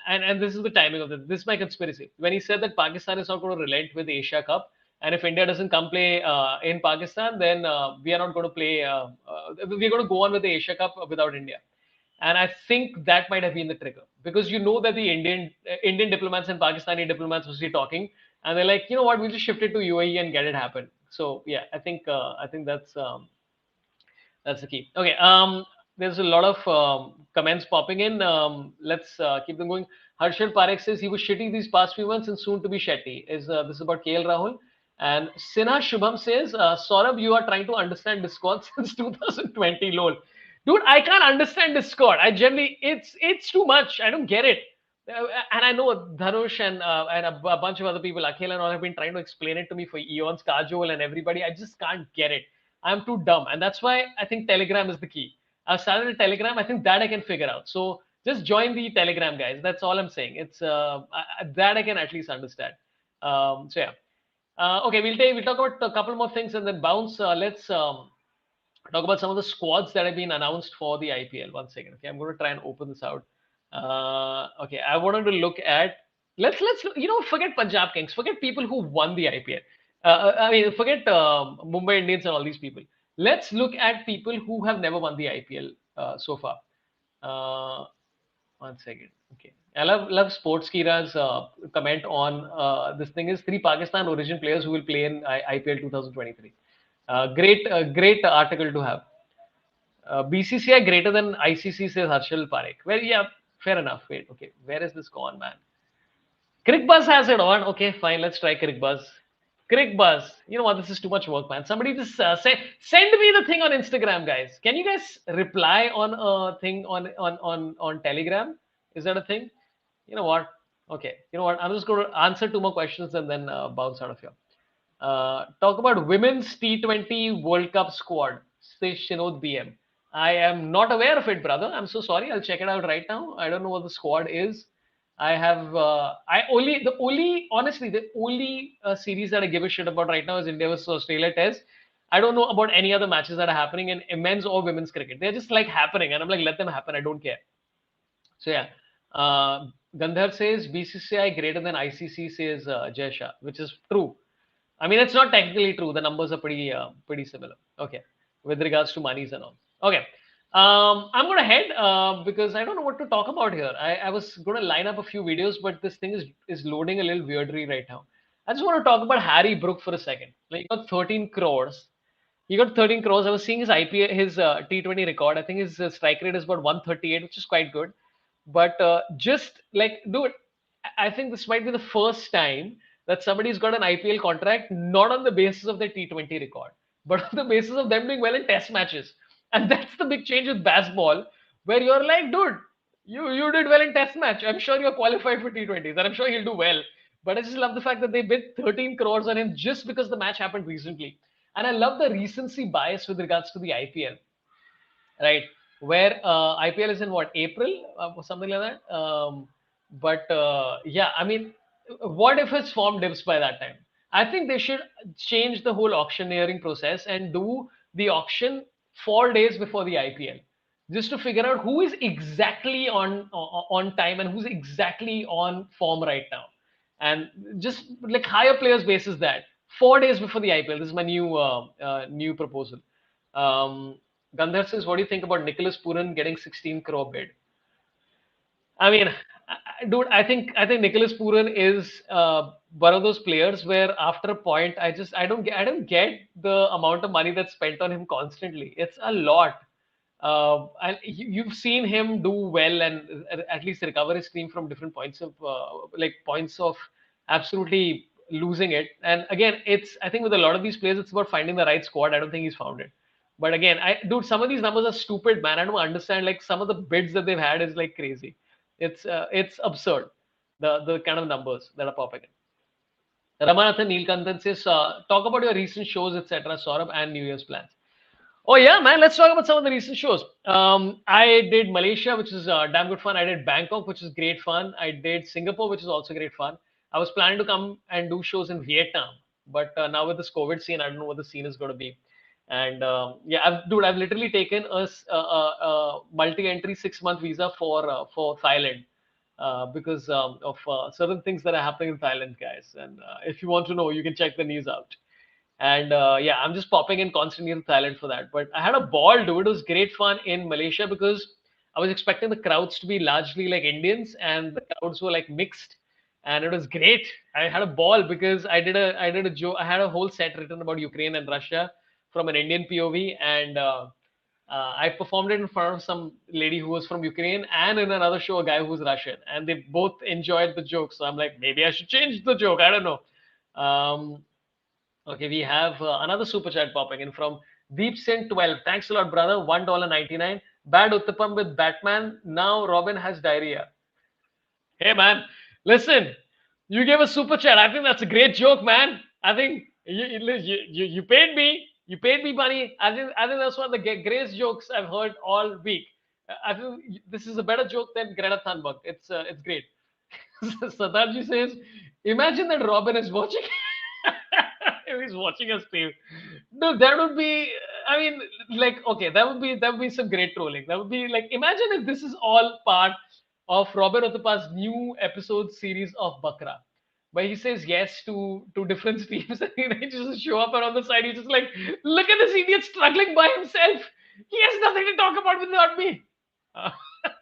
and this is the timing of this. This is my conspiracy. When he said that Pakistan is not going to relent with the Asia Cup, and if India doesn't come play in Pakistan, then we are not going to play. We're going to go on with the Asia Cup without India. And I think that might have been the trigger because you know that the Indian diplomats and Pakistani diplomats was talking, and they're like, you know what, we'll just shift it to UAE and get it happen. So yeah, I think that's the key. Okay. There's a lot of comments popping in. Let's keep them going. Harshal Parekh says he was shitty these past few months and soon to be shetty. Is this is about KL Rahul? And Sinha Shubham says, Saurabh, you are trying to understand Discord since 2020. Lol, dude, I can't understand Discord. I generally, it's too much. I don't get it. And I know Dhanush and a bunch of other people, Akhil and all, have been trying to explain it to me for eons. Kajol and everybody. I just can't get it. I'm too dumb. And that's why I think Telegram is the key. I've started a Telegram. I think that I can figure out. So just join the Telegram, guys. That's all I'm saying. It's that I can at least understand. So yeah. Okay, we'll talk about a couple more things and then bounce. Let's talk about some of the squads that have been announced for the IPL. One second, okay, I'm going to try and open this out. Okay, I wanted to look at let's forget Punjab Kings, forget people who won the IPL. I mean, forget Mumbai Indians and all these people. Let's look at people who have never won the IPL so far. Uh, One second. Okay. I love Sports Kira's comment on this thing is three Pakistan origin players who will play in IPL 2023. Great article to have. BCCI greater than ICC says Harshal Parekh. Well, yeah, fair enough. Wait, okay. Where is this gone, man? Crickbuzz has it on. Okay, fine. Let's try Crickbuzz. Crickbuzz. You know what? This is too much work, man. Somebody just send me the thing on Instagram, guys. Can you guys reply on a thing on Telegram? Is that a thing? You know what? Okay. You know what? I'm just going to answer two more questions and then bounce out of here. Talk about women's T20 World Cup squad. Says Shinod BM. I am not aware of it, brother. I'm so sorry. I'll check it out right now. I don't know what the squad is. Honestly, the only series that I give a shit about right now is India versus Australia Test. I don't know about any other matches that are happening in men's or women's cricket. They're just like happening, and I'm like, let them happen. I don't care. So yeah, Gandhar says BCCI greater than ICC says Jay Shah, which is true. I mean, it's not technically true. The numbers are pretty similar. Okay, with regards to monies and all. Okay, I'm gonna head because I don't know what to talk about here. I was gonna line up a few videos, but this thing is loading a little weirdly right now. I just want to talk about Harry Brook for a second. Like, he got 13 crores. He got 13 crores. I was seeing his IPA, his T20 record. I think his strike rate is about 138, which is quite good. But just like, dude, I think this might be the first time that somebody's got an IPL contract not on the basis of their T20 record, but on the basis of them doing well in test matches. And that's the big change with baseball, where you're like, dude, you did well in test match. I'm sure you're qualified for T20s, and I'm sure he'll do well. But I just love the fact that they bid 13 crores on him just because the match happened recently. And I love the recency bias with regards to the IPL, right? Where IPL is in what, April or something like that. But yeah, I mean, what if his form dips by that time? I think they should change the whole auctioneering process and do the auction 4 days before the IPL, just to figure out who is exactly on time and who's exactly on form right now, and just like higher players basis that 4 days before the IPL. This is my new proposal. Um, Gandhar says, what do you think about Nicholas Pooran getting 16 crore bid? I mean, dude, I think Nicholas Pooran is one of those players where after a point, I don't get the amount of money that's spent on him constantly. It's a lot. And you've seen him do well and at least recover his team from different points of points of absolutely losing it. And again, it's I think with a lot of these players, it's about finding the right squad. I don't think he's found it. But again, dude, some of these numbers are stupid, man. I don't understand. Like some of the bids that they've had is like crazy. It's absurd. The kind of numbers that are popping in. Ramanathan Neelkantan says, talk about your recent shows, etc. Saurabh and New Year's plans. Oh yeah, man. Let's talk about some of the recent shows. I did Malaysia, which is damn good fun. I did Bangkok, which is great fun. I did Singapore, which is also great fun. I was planning to come and do shows in Vietnam, but now with this COVID scene, I don't know what the scene is going to be. And yeah, I've literally taken a multi-entry 6 month visa for Thailand because of certain things that are happening in Thailand, guys. And if you want to know, you can check the news out. And yeah, I'm just popping in constantly in Thailand for that. But I had a ball, dude. It was great fun in Malaysia because I was expecting the crowds to be largely like Indians, and the crowds were like mixed, and it was great. I had a ball because I did a joke. I had a whole set written about Ukraine and Russia from an Indian POV, and I performed it in front of some lady who was from Ukraine, and in another show, a guy who was Russian, and they both enjoyed the joke. So I'm like, maybe I should change the joke. I don't know. Okay, we have another super chat popping in from Deep Sin 12. Thanks a lot, brother. $1.99. Bad Uthapam with Batman. Now Robin has diarrhea. Hey, man, listen, you gave a super chat. I think that's a great joke, man. I think you paid me. You paid me money. I think that's one of the greatest jokes I've heard all week. I think this is a better joke than Greta Thunberg. It's great. Satarji says, imagine that Robin is watching. if he's watching us stream. No, that would be. I mean, like, okay, that would be some great trolling. That would be like, imagine if this is all part of Robin Uthappa's new episode series of Bakra, where he says yes to different streams, and they just show up, and on the side he's just like, look at this idiot struggling by himself. He has nothing to talk about without me. Uh,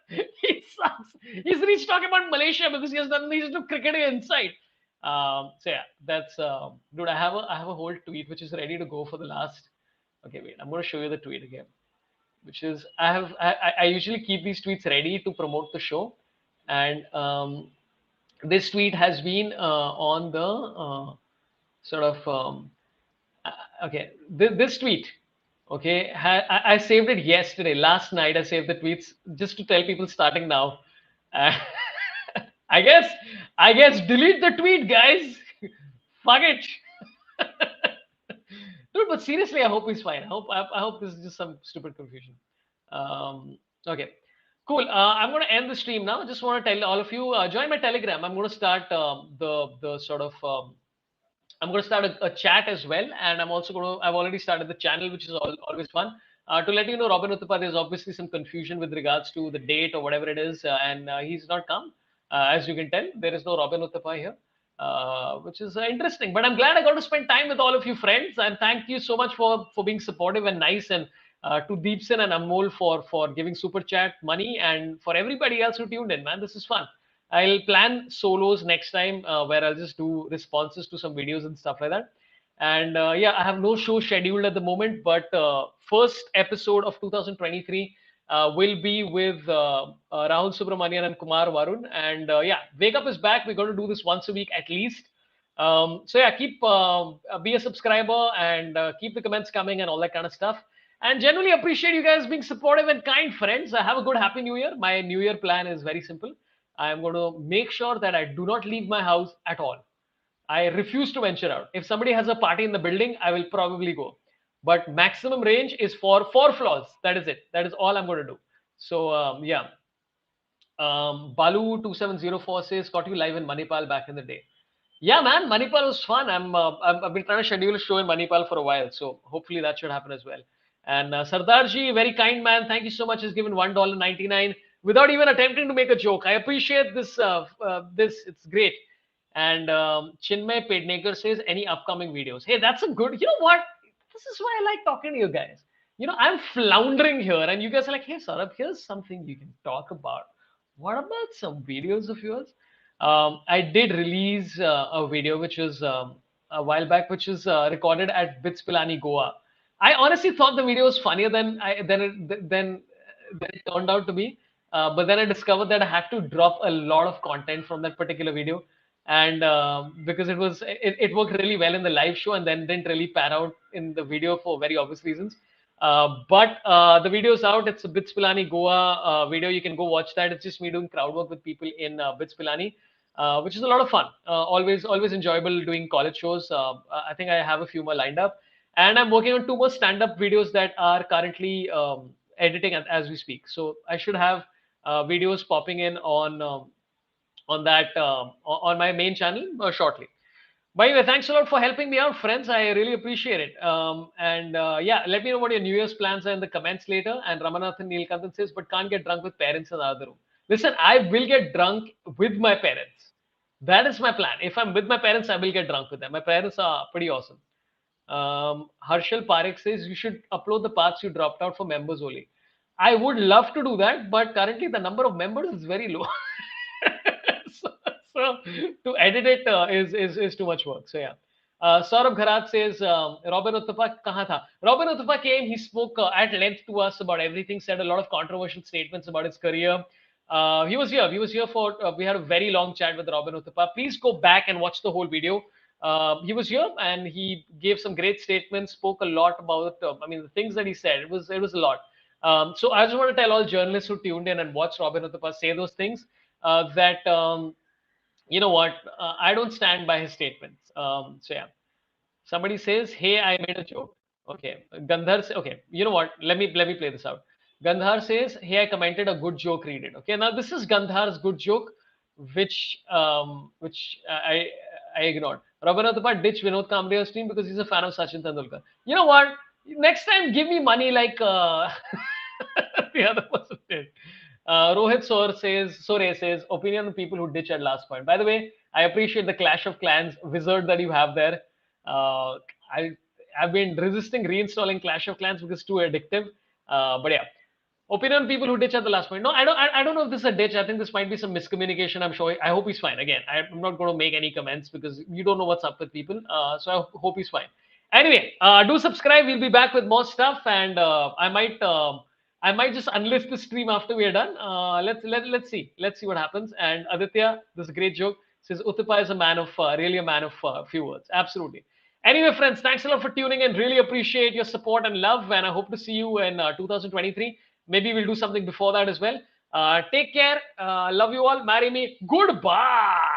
he sucks. He's reached talking about Malaysia because he has nothing to do cricket inside. So yeah, that's dude. I have a whole tweet which is ready to go for the last. Okay, wait. I'm going to show you the tweet again, which is I usually keep these tweets ready to promote the show, and this tweet has been on the sort of okay, this tweet. Okay, I saved it yesterday. Last night I saved the tweets just to tell people starting now. Uh, I guess I guess delete the tweet, guys. Fuck it. Dude, but seriously, I hope he's fine. I hope this is just some stupid confusion. Okay, cool. I'm going to end the stream now. Just want to tell all of you, join my Telegram. I'm going to start the sort of I'm going to start a chat as well, and I'm also going to. I've already started the channel, which is always fun. To let you know, Robin Uthappa, there's obviously some confusion with regards to the date or whatever it is, and he's not come. As you can tell, there is no Robin Uthappa here, which is interesting. But I'm glad I got to spend time with all of you friends, and thank you so much for being supportive and nice, and to Deepson and Amol for giving super chat money, and for everybody else who tuned in. Man, this is fun. I'll plan solos next time where I'll just do responses to some videos and stuff like that. And yeah, I have no show scheduled at the moment, but first episode of 2023 will be with Rahul Subramanian and Kumar Varun. And yeah, Wake Up is back. We're going to do this once a week at least. So yeah, keep be a subscriber and keep the comments coming and all that kind of stuff. And generally appreciate you guys being supportive and kind friends. Have a good Happy New Year. My New Year plan is very simple. I am going to make sure that I do not leave my house at all. I refuse to venture out. If somebody has a party in the building, I will probably go. But maximum range is for 4 floors. That is it. That is all I'm going to do. So yeah, Balu2704 says, caught you live in Manipal back in the day. Yeah, man, Manipal was fun. I've been trying to schedule a show in Manipal for a while, so hopefully that should happen as well. And Sardarji, very kind man, thank you so much. Has given $1.99 without even attempting to make a joke. I appreciate this. This it's great. And Chinmay Pednekar says, any upcoming videos? Hey, that's a good. You know what? This is why I like talking to you guys. You know, I'm floundering here, and you guys are like, hey, Saurabh, here's something you can talk about. What about some videos of yours? I did release a video which was a while back, which is recorded at Bits Pilani, Goa. I honestly thought the video was funnier than it turned out to be. But then I discovered that I had to drop a lot of content from that particular video, and because it worked really well in the live show, and then didn't really pan out in the video for very obvious reasons. But the video's out. It's a Bits Pilani Goa video. You can go watch that. It's just me doing crowd work with people in Bits Pilani, which is a lot of fun. Always enjoyable doing college shows. I think I have a few more lined up, and I'm working on 2 more stand-up videos that are currently editing as we speak. So I should have videos popping in on that on my main channel shortly. By the way, thanks a lot for helping me out, friends. I really appreciate it. And yeah, let me know what your New Year's plans are in the comments later. And Ramanathan Neelkantan says, but can't get drunk with parents in the other room. Listen, I will get drunk with my parents. That is my plan. If I'm with my parents, I will get drunk with them. My parents are pretty awesome. Harshal Parekh says, you should upload the parts you dropped out for members only. I would love to do that, but currently the number of members is very low. so, so to edit it is too much work. So yeah. Saurabh Gharat says, Robin Uthappa kahan tha? Robin Uthappa came, he spoke at length to us about everything, said a lot of controversial statements about his career. He was here. He was here for, we had a very long chat with Robin Uthappa. Please go back and watch the whole video. He was here and he gave some great statements, spoke a lot about, I mean, the things that he said, it was a lot. So I just want to tell all journalists who tuned in and watched Robin Uthappa say those things that you know what, I don't stand by his statements. So yeah, somebody says, "Hey, I made a joke." Okay, Gandhar. Okay, you know what? Let me play this out. Gandhar says, "Hey, I commented a good joke. Read it." Okay, now this is Gandhar's good joke, which I ignored. Rabana Uthappa ditch Vinod Kambli's team because he's a fan of Sachin Tendulkar. You know what? Next time, give me money like the other person did. Sore says, opinion on people who ditch at last point. By the way, I appreciate the Clash of Clans wizard that you have there. Uh, I, I've been resisting reinstalling Clash of Clans because it's too addictive. But yeah, opinion on people who ditch at the last point. No, I don't know if this is a ditch. I think this might be some miscommunication. I'm sure. I hope he's fine. Again, I'm not going to make any comments because you don't know what's up with people. So I hope he's fine. Anyway, do subscribe. We'll be back with more stuff, and I might just unlist the stream after we are done. Let's see what happens. And Aditya, this is a great joke. Says Uthappa is a man of really a man of few words. Absolutely. Anyway, friends, thanks a lot for tuning in. Really appreciate your support and love, and I hope to see you in 2023. Maybe we'll do something before that as well. Take care. Love you all. Marry me. Goodbye.